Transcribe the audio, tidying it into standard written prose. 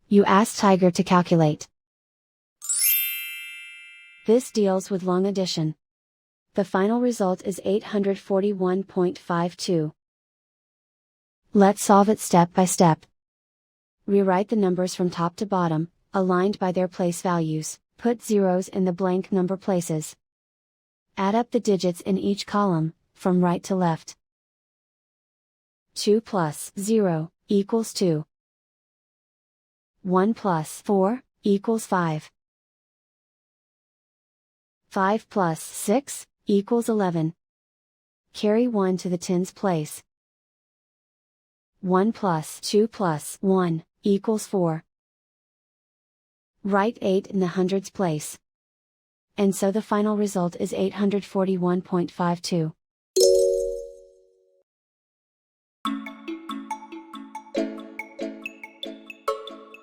You ask Tiger to calculate. This deals with long addition. The final result is 841.52. Let's solve it step by step. Rewrite the numbers from top to bottom, aligned by their place values, put zeros in the blank number places. Add up the digits in each column, from right to left. 2 plus 0 equals 2. 1 plus 4 equals 5. 5 plus 6 equals 11. Carry 1 to the tens place. 1 plus 2 plus 1 equals 4. Write 8 in the hundreds place. And so the final result is 841.52.